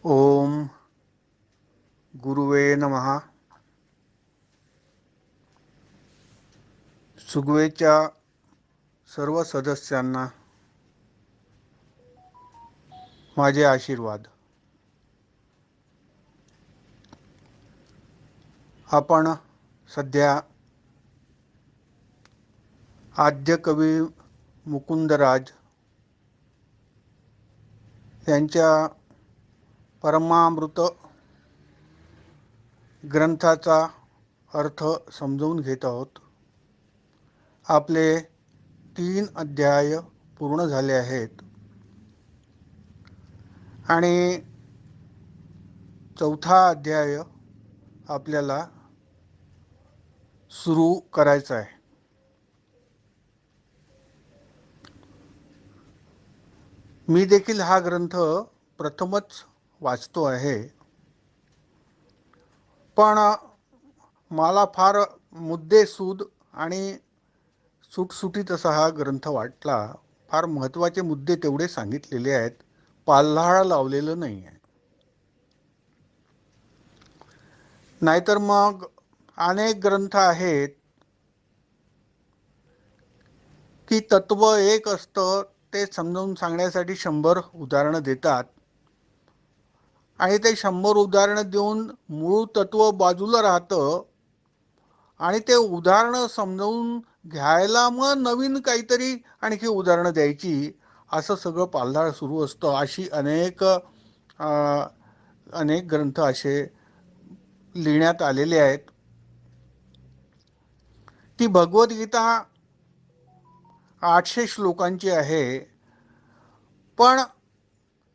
ओम गुरुवे नमः. सुगवेच्या सर्व सदस्यांना माझे आशीर्वाद. आपण सध्या आद्य कवी मुकुंदराज यांच्या परमामृत ग्रंथाचा अर्थ समजून घेत आहोत. आपले 3 अध्याय पूर्ण झाले आहेत आणि चौथा अध्याय आपल्याला सुरू करायचा आहे. मी देखील हा ग्रंथ प्रथमच वाचतो आहे, पण मला फार मुद्देसूद आणि सुटसुटीत असा हा ग्रंथ वाटला. फार महत्त्वाचे मुद्दे तेवढे सांगितलेले आहेत, पाल्हाळ लावलेलं नाही आहे. नाहीतर मग अनेक ग्रंथ आहेत की तत्व एक असतं, ते समजावून सांगण्यासाठी 100 उदाहरणं देतात आणि ते 100 उदाहरणं देऊन मूळ तत्व बाजूला राहतं आणि ते उदाहरणं समजावून घ्यायला मग नवीन काहीतरी आणखी उदाहरणं द्यायची, असं सगळं पालढाळ सुरू असतं. अशी अनेक ग्रंथ असे लिहिण्यात आलेले आहेत. ती भगवद्गीता 800 श्लोकांची आहे, पण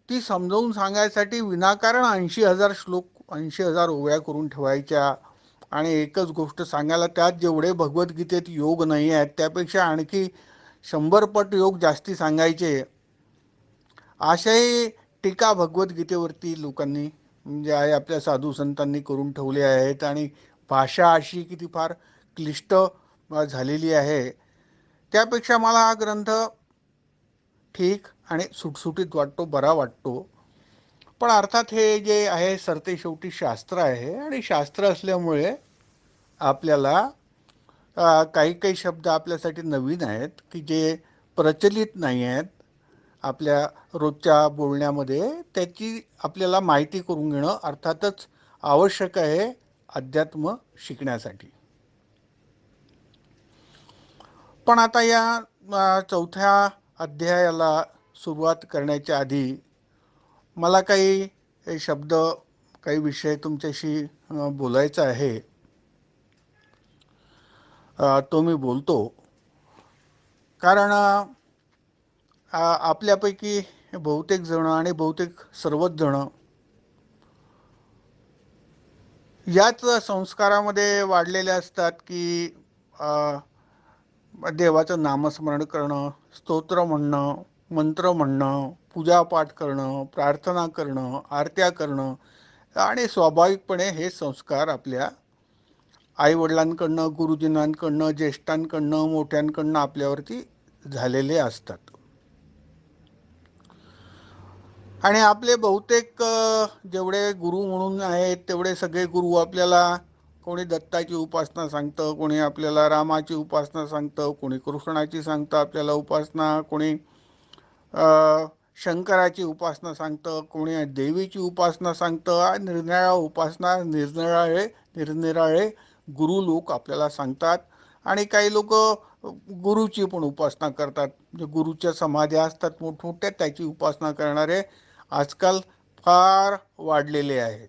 ती समजावून सांगायसाठी विनाकारण 80,000 श्लोक, 80,000 ओव्या करून ठेवायच्या आणि एकच गोष्ट सांगायला त्यात जेवढे भगवद्गीतेत योग नाही आहेत त्यापेक्षा आणखी 100 पट योग जास्ती सांगायचे. अशाही टीका भगवद्गीतेवरती लोकांनी म्हणजे आहे आपल्या साधू संतांनी करून ठेवले आहेत आणि भाषा अशी की ती फार क्लिष्ट झालेली आहे. त्यापेक्षा मला हा ग्रंथ ठीक आणि सुटसुटीत वाटतो, बरा वाटतो. पण अर्थात हे जे आहे सरते शेवटी शास्त्र आहे आणि शास्त्र असल्यामुळे आपल्याला काही काही शब्द आपल्यासाठी नवीन आहेत की जे प्रचलित नाही आहेत आपल्या रोजच्या बोलण्यामध्ये. त्याची आपल्याला माहिती करून घेणं अर्थातच आवश्यक आहे अध्यात्म शिकण्यासाठी. पण आता या चौथ्या अध्यायाला सुरुवात करण्याच्या आधी मला काही शब्द, काही विषय तुमच्याशी बोलायचा आहे. तो मी बोलतो कारण आपल्यापैकी बहुतेक जण आणि बहुतेक सर्वच जण याच संस्कारामध्ये वाढलेले असतात की देवाचं नामस्मरण करणं, स्तोत्र म्हणणं, मंत्र म्हणणं, पूजापाठ करणं, प्रार्थना करणं, आरत्या करणं आणि स्वाभाविकपणे हे संस्कार आपल्या आईवडिलांकडनं, गुरुजनांकडनं, ज्येष्ठांकडनं, मोठ्यांकडनं आपल्यावरती झालेले असतात. आणि आपले बहुतेक जेवढे गुरु म्हणून आहेत तेवढे सगळे गुरु आपल्याला कोणी दत्ताची उपासना सांगतं, कोणी आपल्याला रामाची उपासना सांगतं, कोणी कृष्णाची सांगतं आपल्याला उपासना, कोणी शंकराची उपासना सांगतं, कोणी देवीची उपासना सांगतं. निरनिराळ्या उपासना, निरनिराळे गुरु लोक आपल्याला सांगतात. आणि काही लोक गुरुची पण उपासना करतात, म्हणजे गुरुच्या समाध्या असतात मोठमोठ्या, त्याची उपासना करणारे आजकाल फार वाढलेले आहेत.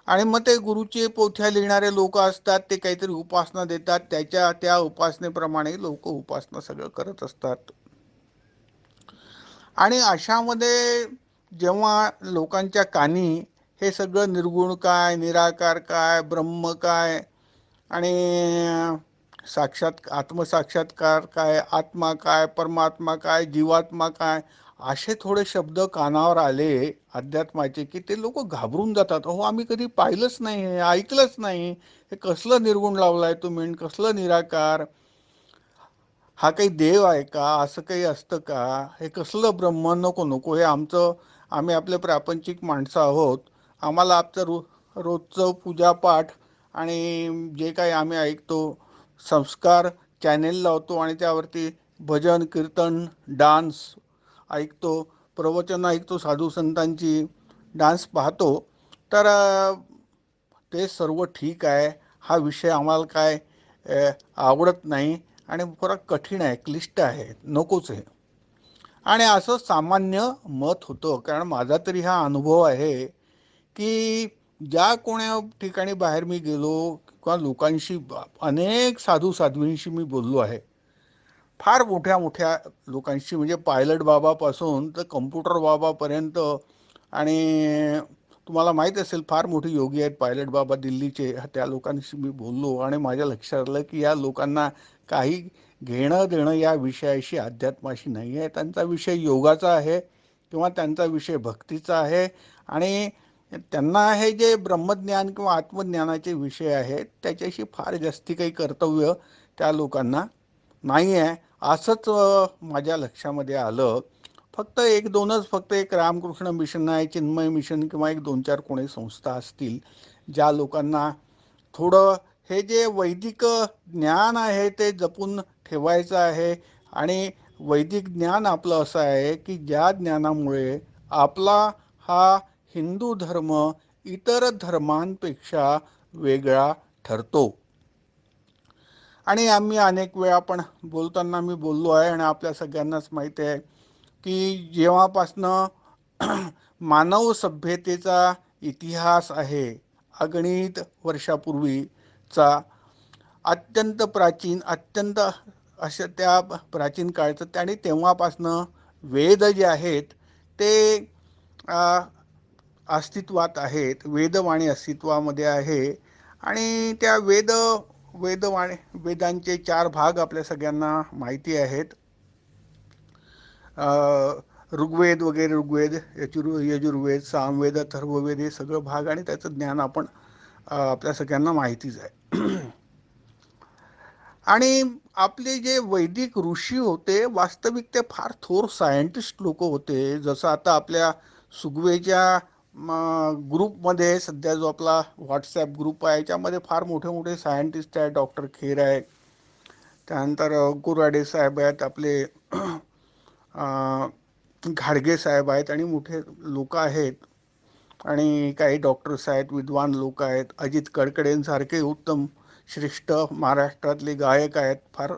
आणि मग ते गुरुचे पोथ्या लिहिणारे लोक असतात, ते काहीतरी उपासना देतात, त्या उपासनेप्रमाणे लोक उपासना सगळं करत असतात. आणि अशामध्ये जेव्हा लोकांच्या कानी हे सगळं निर्गुण काय, निराकार काय, ब्रह्म काय आणि आत्मसाक्षात्कार काय, आत्मा काय, परमात्मा काय, जीवात्मा काय, असे थोडे शब्द कानावर आले अध्यात्माचे की ते लोक घाबरून जातात. हो, आम्ही कधी पाहिलंच नाही, ऐकलंच नाही, हे कसलं निर्गुण लावलाय तुम्ही, कसलं निराकार. हा काही देव आहे का, असं काही असतं का, हे कसलं ब्रह्म, नको नको, हे आम्ही आपले प्रापंचिक माणसं आहोत. आम्हाला आमचं रोजचं पूजापाठ आणि जे काही आम्ही ऐकतो, संस्कार चॅनेल लावतो आणि त्यावरती भजन कीर्तन डान्स ऐकतो, प्रवचन ऐकतो, साधू संतांची डान्स पाहतो, तर ते सर्व ठीक आहे. हा विषय आम्हाला काय आवडत नाही आणि फार कठीण आहे, क्लिष्ट आहे, नकोच आहे. आणि असं सामान्य मत होतं. कारण माझा तरी हा अनुभव आहे की ज्या कोण्या ठिकाणी बाहेर मी गेलो किंवा लोकांशी अनेक साधू साध्वींशी मी बोललो आहे, फार मोठ्या मोठ्या लोकांशी, म्हणजे पायलट बाबापासून तर कम्प्युटर बाबापर्यंत. आणि तुम्हाला माहीत असेल, फार मोठे योगी आहेत पायलट बाबा दिल्लीचे, त्या लोकांशी मी बोललो आणि माझ्या लक्षात आलं की या लोकांना काही घेणं देणं या विषयाशी, अध्यात्माशी नाही आहे. त्यांचा विषय योगाचा आहे किंवा त्यांचा विषय भक्तीचा आहे. आणि त्यांना हे जे ब्रह्मज्ञान किंवा आत्मज्ञानाचे विषय आहेत त्याच्याशी फार जास्ती काही कर्तव्य त्या लोकांना नाही आहे, असंच माझ्या लक्षामध्ये आलं. फक्त एक दोनच, फक्त एक रामकृष्ण मिशन आहे, चिन्मय मिशन, किंवा एक दोन चार कोणी संस्था असतील ज्या लोकांना थोडं हे जे वैदिक ज्ञान आहे ते जपून ठेवायचं आहे. आणि वैदिक ज्ञान आपलं असं आहे की ज्या ज्ञानामुळे आपला हा हिंदू धर्म इतर धर्मांपेक्षा वेगळा ठरतो. आणि आम्ही अनेक वेळा आपण बोलताना मी बोललो आहे आणि आपल्या सगळ्यांनाच माहिती आहे की जेव्हापासनं मानव सभ्यतेचा इतिहास आहे, अगणित वर्षापूर्वीचा, अत्यंत प्राचीन, अत्यंत अशा त्या प्राचीन काळचं, आणि तेव्हापासनं वेद जे आहेत ते अस्तित्वात आहेत, वेदवाणी अस्तित्वामध्ये आहे. आणि त्या वेदवाणी, वेदांचे चार भाग आपल्या सगळ्यांना माहिती आहेत. ऋग्वेद वगैरे, ऋग्वेद, यजुर्वेद, सामवेद, अथर्ववेद, हे सगळं भाग आणि त्याचं ज्ञान आपण आपल्या सगळ्यांना माहितीच आहे. आणि आपले जे वैदिक ऋषी होते, वास्तविक ते फार थोर सायंटिस्ट लोक होते. जसं आता आपल्या सुगवेच्या ग्रुपमध्ये सध्या जो आपला व्हॉट्सॲप ग्रुप आहे याच्यामध्ये फार मोठे मोठे सायंटिस्ट आहेत. डॉक्टर खेर आहे, त्यानंतर कुराडे साहेब आहेत, आपले घाडगे साहेब आहेत, आणि मोठे लोक आहेत. आणि काही डॉक्टर्स आहेत, विद्वान लोक आहेत, अजित कडकडेंसारखे उत्तम श्रेष्ठ महाराष्ट्रातले गायक आहेत फार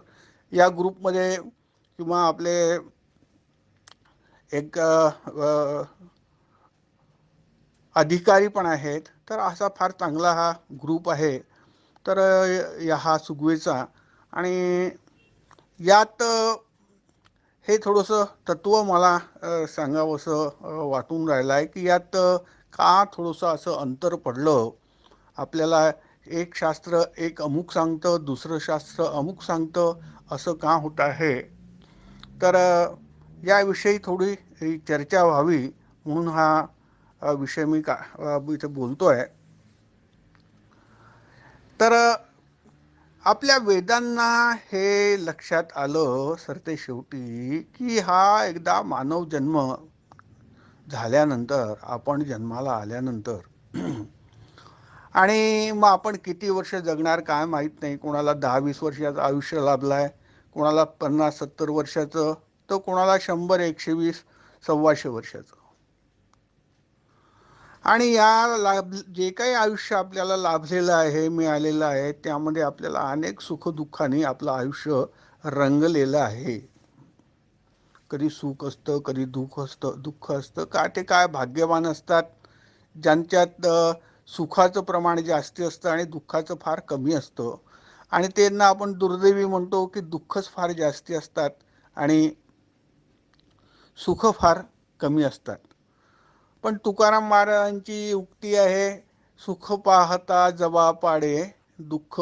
या ग्रुपमध्ये. किंवा आपले एक अधिकारी पण आहेत. तर असा फार चांगला हा ग्रुप आहे. तर या हा सुगवेचा, आणि यात हे थोडंसं तत्त्व मला सांगावंसं वाटून राहिलं आहे की यात का थोडंसं असं अंतर पडलं. आपल्याला एक शास्त्र एक अमुक सांगतं, दुसरं शास्त्र अमुक सांगतं, असं का होत आहे. तर याविषयी थोडी चर्चा व्हावी म्हणून हा विषय मी इथे बोलतो आहे. तर आपल्या वेदांना हे लक्षात आलं सरते शेवटी की हा एकदा मानव जन्म झाल्यानंतर, आपण जन्माला आल्यानंतर आणि मग आपण किती वर्ष जगणार काय माहीत नाही. कोणाला 10-20 वर्षाचं आयुष्य लाभलंय, कोणाला 50-70 वर्षाचं, तर कोणाला 100-120, 125 वर्षाचं. आणि जे काही आयुष्य आपल्याला लाभलेलं आहे, मिळालेलं आहे, त्यामध्ये आपल्याला अनेक सुखदुःखाने आपलं आयुष्य रंगलेलं आहे. कधी सुख असतं, कधी दुःख असतं. का ते काय भाग्यवान असतात ज्यांच्यात सुखाचं प्रमाण जास्ती असतं आणि दुःखाचं फार कमी असतं. आणि त्यांना आपण दुर्दैवी म्हणतो की दुःखच फार जास्ती असतात आणि सुख फार कमी असतात. पण तुकाराम महाराजांची उक्ती आहे, सुख पाहता जवा पाडे, दुःख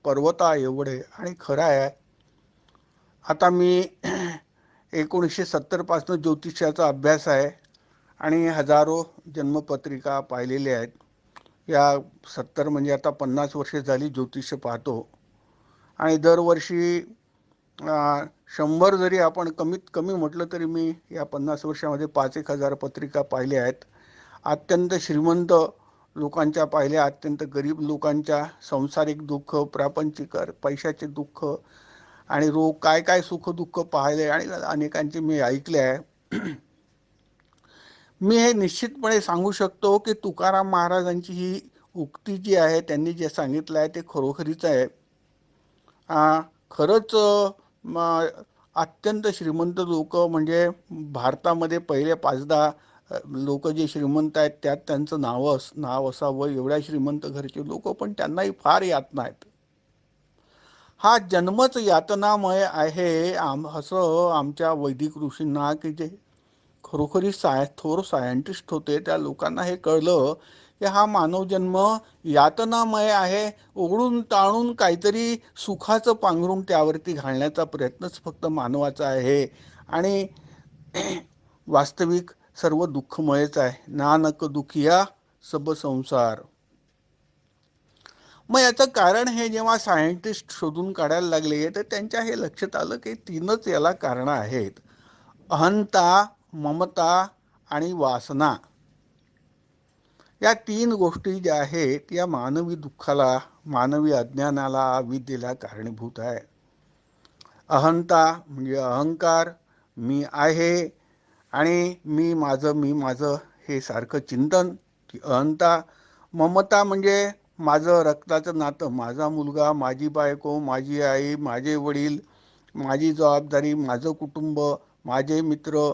पर्वता एवढे. आणि खरं आहे. आता मी 1970 पासून ज्योतिषाचा अभ्यास आहे आणि हजारो जन्मपत्रिका पाहिलेल्या आहेत. या 70 म्हणजे आता 50 वर्षे झाली ज्योतिष पाहतो. आणि दरवर्षी 100 जरी आपण कमीत कमी म्हटलं तरी मी या 50 वर्षामध्ये 5-1 हजार पत्रिका पाहिल्या आहेत. अत्यंत श्रीमंत लोकांच्या पाहिल्या, अत्यंत गरीब लोकांच्या, सांसारिक दुःख, प्रापंचिक पैशाचे दुःख आणि रोग, काय काय सुख दुःख पाहिले आणि अनेकांचे मी ऐकले आहे. मी हे निश्चितपणे सांगू शकतो की तुकाराम महाराजांची ही उक्ती जी आहे, त्यांनी जे सांगितलं आहे ते खरोखरीच आहे. खरंच अत्यंत श्रीमंत लोक म्हणजे भारतामध्ये पहिले 5-10 लोक जे श्रीमंत आहेत त्यात त्यांचं नाव असावं, एवढ्या श्रीमंत घरचे लोक, पण त्यांनाही फार यातना आहेत. हा जन्मच यातनामय आहे असं आमच्या वैदिक ऋषींना, की जे खरोखरी थोर सायंटिस्ट होते, त्या लोकांना हे कळलं की हा मानवजन्म यातनामय आहे. उघडून ताणून काहीतरी सुखाचं पांघरून त्यावरती घालण्याचा प्रयत्नच फक्त मानवाचा आहे आणि वास्तविक सर्व दुःखमयच आहे. नानक दुखिया सब संसार. मग याचं कारण हे जेव्हा सायंटिस्ट शोधून काढायला लागले तर त्यांच्या हे लक्षात आलं की 3च याला कारणं आहेत: अहंता, ममता आणि वासना. या 3 गोष्टी ज्या आहेत या मानवी दुःखाला, मानवी अज्ञानाला, अविद्येला कारणीभूत आहे. अहंता म्हणजे अहंकार, मी आहे आणि मी माझं हे सारखं चिंतन, की अहंता. ममता म्हणजे माझं रक्ताचं नातं, माझा मुलगा, माझी बायको, माझी आई, माझे वडील, माझी जबाबदारी, माझं कुटुंब, माझे मित्र,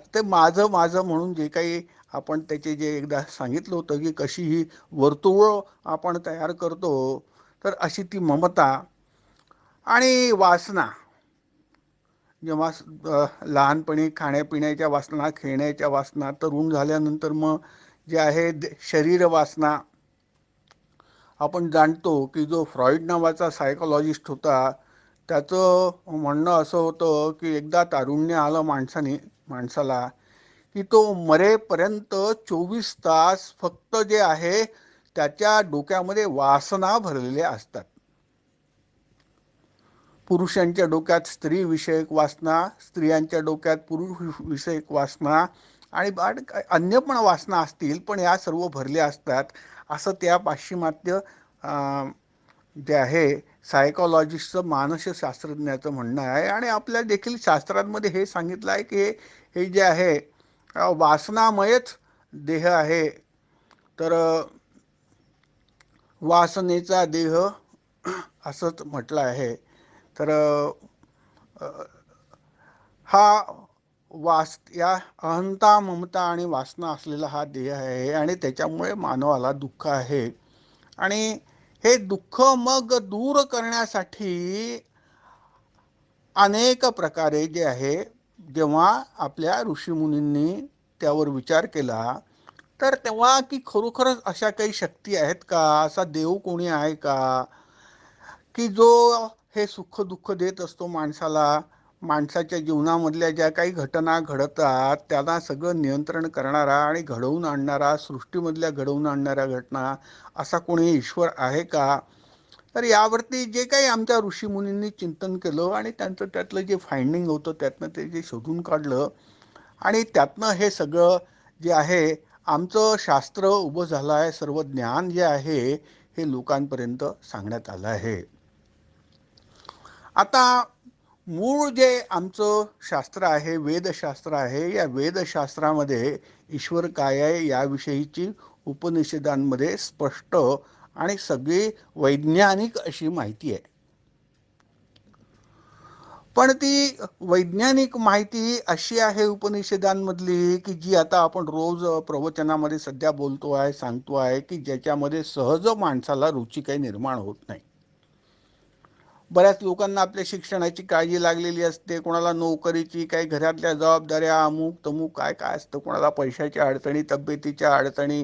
ते माझं माझं म्हणून जे काही आपण त्याचे जे एकदा सांगितलं होतं की कशी ही वर्तुळ आपण तयार करतो, तर अशी ती ममता. आणि वासना, जेव्हा लहानपणी खाण्यापिण्याच्या वासना, खेळण्याच्या वासना, तरुण झाल्यानंतर मग जे आहे शरीर वासना. आपण जाणतो की जो फ्रॉइड नावाचा सायकोलॉजिस्ट होता, त्याचं म्हणणं असं होतं की एकदा तारुण्य आलं माणसाला की तो मरेपर्यंत 24 तास फक्त जे आहे त्याच्या डोक्यामध्ये वासना भरलेल्या असतात. पुरुषांच्या डोक्यात स्त्री विषयक वासना, स्त्रियांच्या डोक्यात पुरुष विषयक वासना आणि अन्य पण वासना असतील, पण या सर्व भरल्या असतात, असं त्या पाश्चिमात्य जे आहे सायकोलॉजिस्टचं, मानसशास्त्रज्ञाचं म्हणणं आहे. आणि आपल्या देखील शास्त्रांमध्ये हे सांगितलं आहे की हे जे आहे वासनामयच देह आहे. तर वासनेचा देह असंच म्हटलं आहे. तर हा या अहंता, ममता आणि वासना असलेला हा देह आहे आणि त्याच्यामुळे मानवाला दुःख आहे. आणि हे दुःख मग दूर करण्यासाठी अनेक प्रकारे जे आहे, जेव्हा आपल्या ऋषीमुनींनी त्यावर विचार केला, तर तेव्हा की खरोखरच अशा काही शक्ती आहेत का, असा देव कोणी आहे का, की जो हे सुख दुःख देत असतो माणसाला, माणसाच्या जीवनामधल्या ज्या काही घटना घडतात त्यांना सगळं नियंत्रण करणारा आणि घडवून आणणारा, सृष्टीमधल्या घडवून आणणाऱ्या घटना, असा कोणी ईश्वर आहे का. तर यावरती जे काही आमच्या ऋषीमुनींनी चिंतन केलं आणि त्यांचं त्यातलं जे फाइंडिंग होतं त्यातनं ते जे शोधून काढलं आणि त्यातनं हे सगळं जे आहे आमचं शास्त्र उभं झालं आहे, सर्व ज्ञान जे आहे हे लोकांपर्यंत सांगण्यात आलं आहे. आता मूळ जे आमचं शास्त्र आहे, वेदशास्त्र आहे, या वेदशास्त्रामध्ये ईश्वर काय आहे याविषयीची उपनिषदांमध्ये स्पष्ट आणि सगळी वैज्ञानिक अशी माहिती आहे. पण ती वैज्ञानिक माहिती अशी आहे उपनिषदांमधली की जी आता आपण रोज प्रवचनामध्ये सध्या बोलतो आहे, सांगतो आहे, की ज्याच्यामध्ये सहज माणसाला रुची काही निर्माण होत नाही. बऱ्याच लोकांना आपल्या शिक्षणाची काळजी लागलेली असते, कोणाला नोकरीची, काही घरातल्या जबाबदाऱ्या, अमुक तमुक काय काय असतं, कोणाला पैशाच्या अडचणी, तब्येतीच्या अडचणी,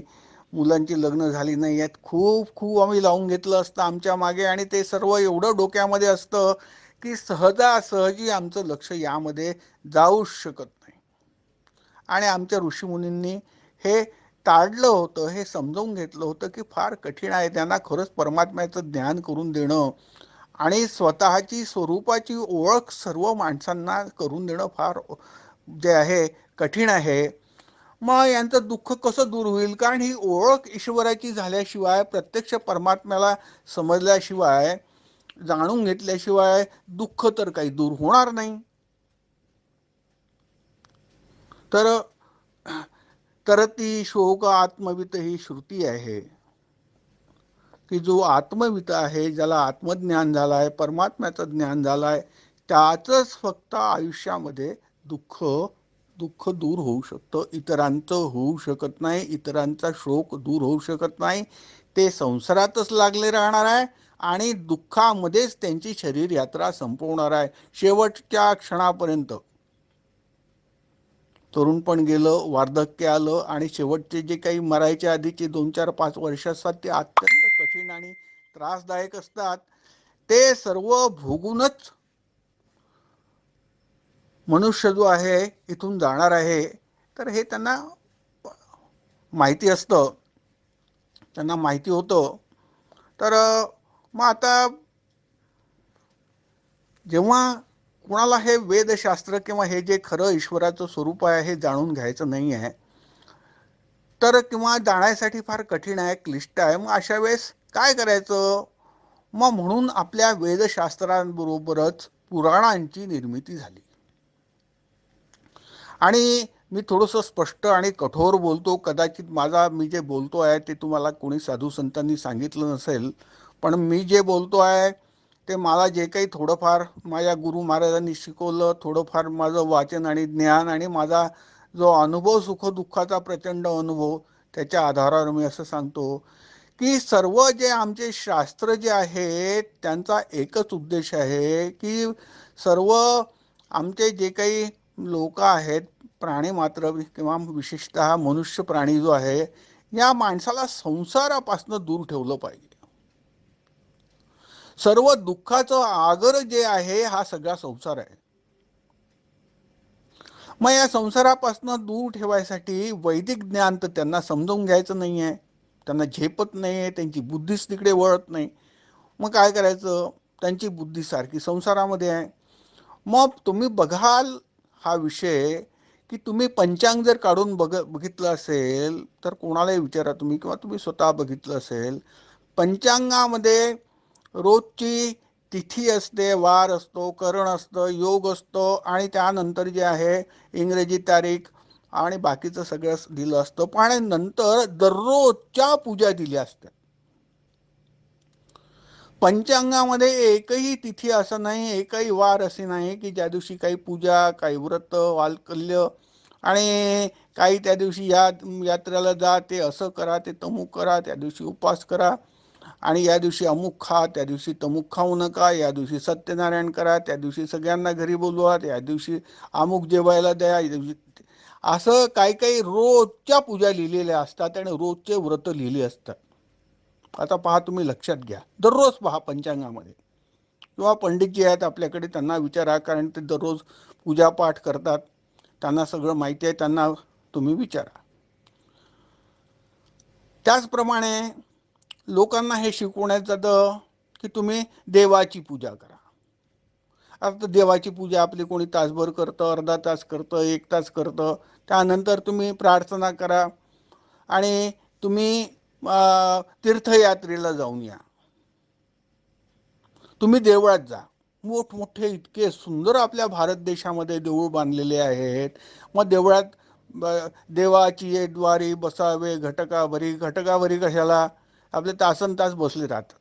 मुलांची लग्न झाली नाही आहेत, खूप खूप आम्ही लावून घेतलं असतं आमच्या मागे आणि ते सर्व एवढं डोक्यामध्ये असतं की सहजासहजी आमचं लक्ष यामध्ये जाऊच शकत नाही. आणि आमच्या ऋषीमुनींनी हे टाळलं होतं, हे समजावून घेतलं होतं की फार कठीण आहे, त्यांना खरंच परमात्म्याचं ज्ञान करून देणं आणि स्वतःची स्वरूपाची ओळख सर्व माणसांना करून देणं फार जे आहे कठीण आहे. मग यांचं दुःख कसं दूर होईल? कारण ही ओळख ईश्वराची झाल्याशिवाय, प्रत्यक्ष परमात्म्याला समजल्याशिवाय, जाणून घेतल्याशिवाय दुःख तर काही दूर होणार नाही. तर तरती शोक आत्मवित ही श्रुती आहे की जो आत्मवित आहे, ज्याला आत्मज्ञान झालाय, परमात्म्याचं ज्ञान झालाय, त्याचंच फक्त आयुष्यामध्ये दुःख दुःख दूर होऊ शकतं. इतरांचं होऊ शकत नाही. इतरांचा शोक दूर होऊ शकत नाही. ते संसारातच लागले राहणार आहे आणि दुःखामध्येच त्यांची शरीर यात्रा संपवणार आहे शेवटच्या क्षणापर्यंत. तरुण पण गेलं, वार्धक्य आलं आणि शेवटचे जे काही मरायच्या आधीचे 2-4-5 वर्ष असतात ते अत्यंत कठीण आणि त्रासदायक असतात. ते सर्व भोगूनच मनुष्य जो आहे इथून जाणार आहे. तर हे त्यांना माहिती असतं, त्यांना माहिती होतं. तर मग आता जेव्हा कुणाला हे वेदशास्त्र किंवा हे जे खरं ईश्वराचं स्वरूप आहे हे जाणून घ्यायचं नाही आहे, तर किंवा जाण्यासाठी फार कठीण आहे, क्लिष्ट आहे, मग अशा वेळेस काय करायचं? मग म्हणून आपल्या वेदशास्त्रांबरोबरच पुराणांची निर्मिती झाली. आणि मी थोडंसं स्पष्ट आणि कठोर बोलतो. कदाचित मी जे बोलतो आहे ते तुम्हाला कोणी साधू संतांनी सांगितलं नसेल, पण मी जे बोलतो आहे ते मला जे काही थोडंफार माझ्या गुरु महाराजांनी शिकवलं, थोडंफार माझं वाचन आणि ज्ञान आणि माझा जो अनुभव, सुखदुःखाचा प्रचंड अनुभव, त्याच्या आधारावर मी असं सांगतो की सर्व जे आमचे शास्त्र जे आहेत त्यांचा एकच उद्देश आहे की सर्व आमचे जे काही लोक आहेत, प्राणी मात्र किंवा विशेषतः मनुष्य प्राणी जो आहे, या माणसाला संसारापासून दूर ठेवलं पाहिजे. सर्व दुःखाचं आगर जे आहे हा सगळा संसार आहे. मग या संसारापासून दूर ठेवायसाठी वैदिक ज्ञान तर त्यांना समजून घ्यायचं नाही आहे, त्यांना झेपत नाही आहे, त्यांची बुद्धीच तिकडे वळत नाही. मग काय करायचं? त्यांची बुद्धी सारखी संसारामध्ये आहे. मग तुम्ही बघाल हा विषय की तुम्ही पंचांग जर काढून बघितलं असेल, तर कोणालाही विचारा तुम्ही किंवा तुम्ही स्वतः बघितलं असेल, पंचांगामध्ये रोजची तिथी असते, वार असतो, करण असतं, योग असतो आणि त्यानंतर जे आहे इंग्रजी तारीख आणि बाकीचं सगळं दिलं असतं. पण नंतर दररोजच्या पूजा दिल्या असतात. पंचांगामध्ये एकही तिथी असं नाही, एकही वार असे नाही की ज्या दिवशी काही पूजा, काही व्रत, वालकल्य आणि काही त्या दिवशी या यात्रेला जा, ते असं करा, ते तमुक करा, त्या दिवशी उपवास करा आणि या दिवशी अमुक खा, त्या दिवशी तमुक खाऊ नका, या दिवशी सत्यनारायण करा, त्या दिवशी सगळ्यांना घरी बोलवा, त्या दिवशी अमुक जेवायला द्या, या दिवशी असं काही काही रोजच्या पूजा लिहिलेल्या असतात आणि रोजचे व्रत लिहिले असतात. आता पहा, तुम्ही लक्षात घ्या, दररोज पहा पंचांगामध्ये किंवा पंडितजी आहेत आपल्याकडे त्यांना विचारा, कारण ते दररोज पूजापाठ करतात, त्यांना सगळं माहिती आहे, त्यांना तुम्ही विचारा. त्याचप्रमाणे लोकांना हे शिकवण्यात जातं की तुम्ही देवाची पूजा करा. आता देवाची पूजा आपली कोणी तासभर करतं, अर्धा तास करतं, 1 तास करतं. त्यानंतर तुम्ही प्रार्थना करा आणि तुम्ही तीर्थयात्रेला जाऊन या. तुम्ही देवळात जा. मोठमोठे इतके सुंदर आपल्या भारत देशामध्ये देऊळ बांधलेले आहेत. मग देवळात देवाची ये द्वारी बसावे घटकाभरी. घटकाभरी कशाला? आपले तासन तास बसले राहतात.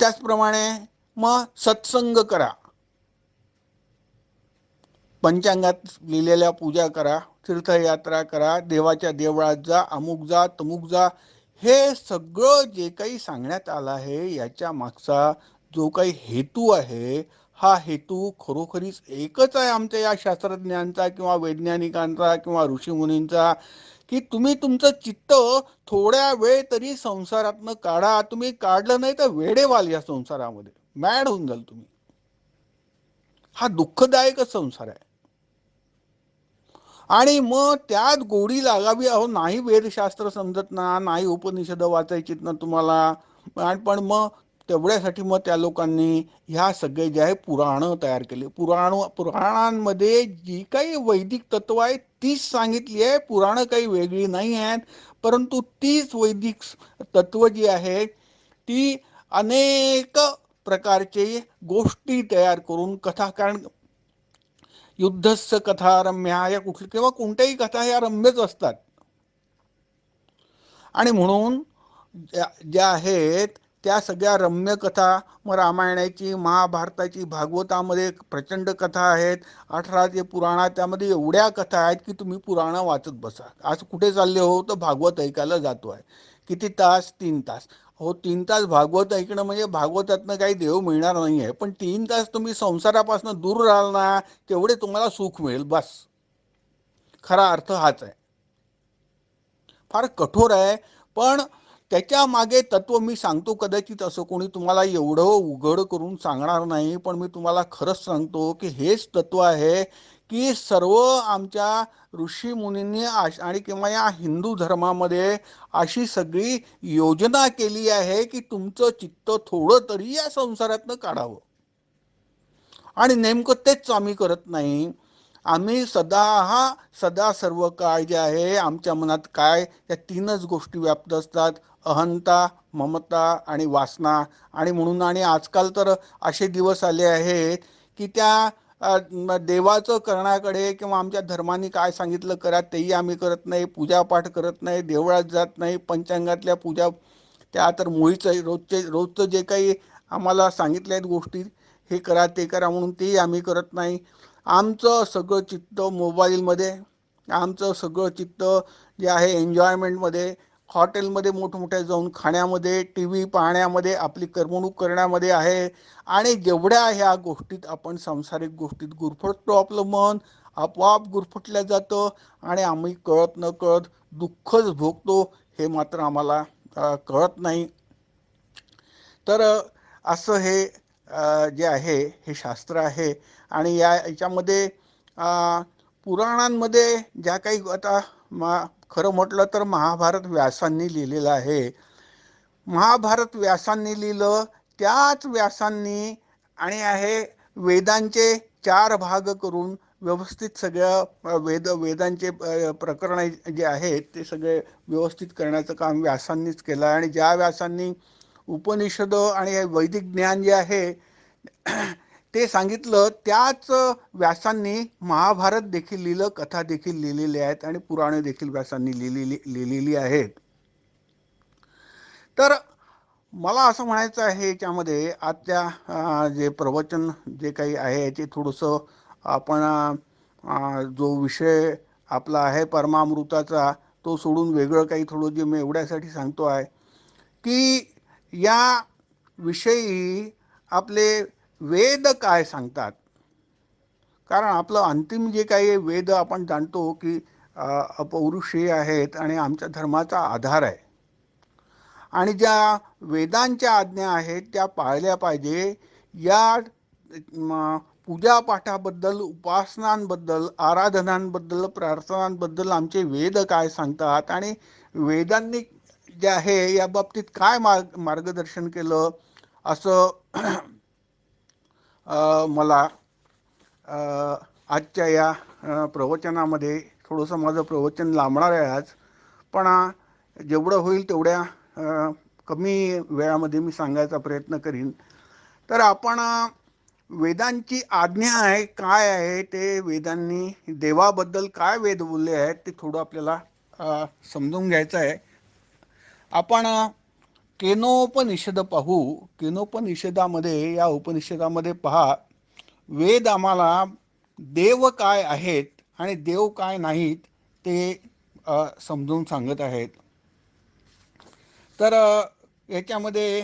त्याचप्रमाणे मग सत्संग करा, पंचांगात लिहिलेल्या पूजा करा, तीर्थयात्रा करा, देवाच्या देवळात जा, अमुक जा, तमुक जा. हे सगळं जे काही सांगण्यात आलं आहे याच्या मागचा जो काही हेतू आहे, हा हेतू खरोखरीच एकच आहे आमच्या या शास्त्रज्ञांचा किंवा वैज्ञानिकांचा किंवा ऋषीमुनींचा, की तुम्ही तुमचं चित्त थोड्या वेळ तरी संसारातनं काढा. तुम्ही काढलं नाही तर वेडे व्हाल या संसारामध्ये, मॅड होऊन जाल तुम्ही. हा दुःखदायकच संसार आहे. आणि मग त्यात गोडी लागावी. अहो, नाही वेदशास्त्र समजत ना, नाही उपनिषद वाचायचीत ना तुम्हाला, पण मग तेवढ्यासाठी मग त्या लोकांनी ह्या सगळे जे आहे पुराणं तयार केली. पुराणांमध्ये जी काही वैदिक तत्व आहे तीच सांगितली आहे. पुराणं काही वेगळी नाही आहेत, परंतु तीच वैदिक तत्व जी आहे ती अनेक प्रकारचे गोष्टी तयार करून कथा, कारण युद्धस्य कथा रम्या या कुठल्या किंवा कोणत्याही कथा ह्या रम्यच असतात. आणि म्हणून ज्या आहेत त्या सगळ्या रम्य कथा, मग रामायणाची, महाभारताची, भागवतामध्ये प्रचंड कथा आहेत. 18 ते पुराणात त्यामध्ये एवढ्या कथा आहेत की तुम्ही पुराणं वाचत बसा. आज कुठे चालले हो तर भागवत ऐकायला जातो आहे. किती तास? 3 तास. हो, 3 तास भागवत ऐकणं म्हणजे भागवतातनं काही देव मिळणार नाही आहे, पण 3 तास तुम्ही संसारापासून दूर राहाल ना तेवढे तुम्हाला सुख मिळेल. बस, खरा अर्थ हाच आहे. फार कठोर आहे, पण त्याच्या मागे तत्व मी सांगतो. कदाचित असं कोणी तुम्हाला एवढं उघड करून सांगणार नाही, पण मी तुम्हाला खरंच सांगतो की हेच तत्व आहे की सर्व आमच्या ऋषी मुनींनी आणि किंवा या हिंदू धर्मामध्ये अशी सगळी योजना केली आहे की तुमचं चित्त थोडं तरी या संसारातनं काढावं. आणि नेमकं तेच आम्ही करत नाही. आम्ही सदा सर्व काळ जे आहे आमच्या मनात काय या 3च गोष्टी व्याप्त असतात: अहंता, ममता आणि वासना. आणि म्हणून आणि आजकाल तर असे दिवस आले आहेत की त्या देवाचं करण्याकडे किंवा आमच्या धर्माने काय सांगितलं करा तेही आम्ही करत नाही, पूजापाठ करत नाही, देवळात जात नाही, पंचांगातल्या पूजा त्या तर मुळीच रोजचं जे काही आम्हाला सांगितल्या आहेत गोष्टी, हे करा ते करा म्हणून तेही आम्ही करत नाही. आमचं सगळं चित्त मोबाईलमध्ये, आमचं सगळं चित्त जे आहे एन्जॉयमेंटमध्ये, हॉटेलमध्ये मोठमोठ्या जाऊन खाण्यामध्ये, टी व्ही पाहण्यामध्ये, आपली करमणूक करण्यामध्ये आहे. आणि जेवढ्या ह्या गोष्टीत आपण सांसारिक गोष्टीत गुरफटतो आपलं मन आपोआप गुरफटल्या जातं आणि आम्ही कळत न कळत दुःखच भोगतो. हे मात्र आम्हाला कळत नाही. तर असं हे जे आहे हे शास्त्र आहे. आणि याच्यामध्ये पुराणांमध्ये ज्या काही आता खरं म्हटलं तर महाभारत व्यासांनी लिहिलेलं आहे. महाभारत व्यासांनी लिहिलं, त्याच व्यासांनी आणि आहे वेदांचे 4 भाग करून व्यवस्थित सगळ्या वेदांचे प्रकरण जे आहेत ते सगळे व्यवस्थित करण्याचं काम व्यासांनीच केलं. आणि ज्या व्यासांनी उपनिषद आणि हे वैदिक ज्ञान जे आहे ते सांगितलं, त्याच व्यासांनी महाभारत देखील लिहिलं, कथा देखील लिहिलेल्या आहेत आणि पुराणे देखील व्यासांनी लिहिलेली आहेत. तर मला असं म्हणायचं आहे याच्यामध्ये आजच्या जे प्रवचन जे काही आहे ते थोडंसं आपण जो विषय आपला आहे परमामृताचा तो सोडून वेगळं काही थोडं जे मी एवढ्यासाठी सांगतो आहे की या विषयी आपले वेद काय सांगतात. कारण आपलं अंतिम जे काही वेद आपण जाणतो की अपौरुषीय आहेत आणि आमच्या धर्माचा आधार आहे. आणि ज्या वेदांच्या आज्ञा आहेत त्या पाळल्या पाहिजे. या पूजापाठाबद्दल, उपासनांबद्दल, आराधनांबद्दल, प्रार्थनांबद्दल आमचे वेद काय सांगतात आणि वेदांनी जे आहे या बाबतीत काय मार्गदर्शन केलं असं मला आजच्या या प्रवचनामध्ये थोडंसं माझं प्रवचन लांबणार आहे आज, पण जेवढं होईल तेवढ्या कमी वेळामध्ये मी सांगायचा प्रयत्न करीन. तर आपण वेदांची आज्ञा आहे काय आहे, ते वेदांनी देवाबद्दल काय वेद बोलले आहेत ते थोडं आपल्याला समजून घ्यायचं आहे. आपण केनोपनिषद पाहू. केनोपनिषदामध्ये, या उपनिषदामध्ये पहा, वेद आम्हाला देव काय आहेत आणि देव काय नाहीत ते समजून सांगत आहेत. तर याच्यामध्ये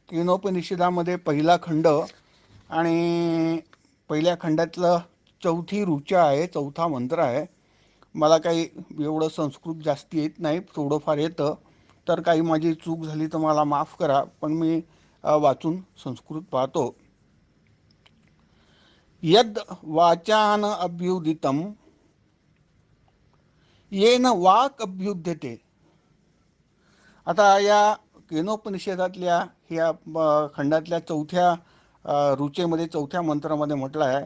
केनोपनिषदामध्ये पहिला खंड आणि पहिल्या खंडातलं 4थी ऋचा आहे, 4था मंत्र आहे. मला काही एवढं संस्कृत जास्ती येत नाही, थोडंफार येतं, तर काही माझी चूक झाली तर मला माफ करा, पण मी वाचून संस्कृत पाहतो. यद वाचान अभ्युदितम येन वाक अभ्युद्यते. आता या केनोपनिषदातल्या ह्या खंडातल्या चौथ्या रुचेमध्ये, चौथ्या मंत्रामध्ये म्हटलं आहे,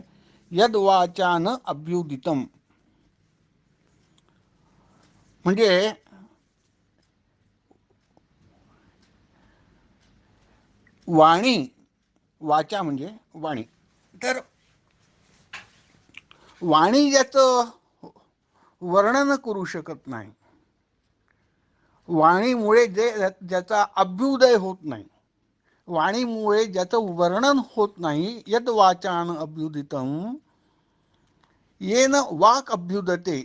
यद वाचान अभ्युदितम. म्हणजे वाणी, वाचा म्हणजे वाणी, तर वाणी ज्याचं वर्णन करू शकत नाही, वाणीमुळे ज्याचा अभ्युदय होत नाही, वाणीमुळे ज्याचं वर्णन होत नाही, यद वाचान अभ्युदितम येन वाक अभ्युदते,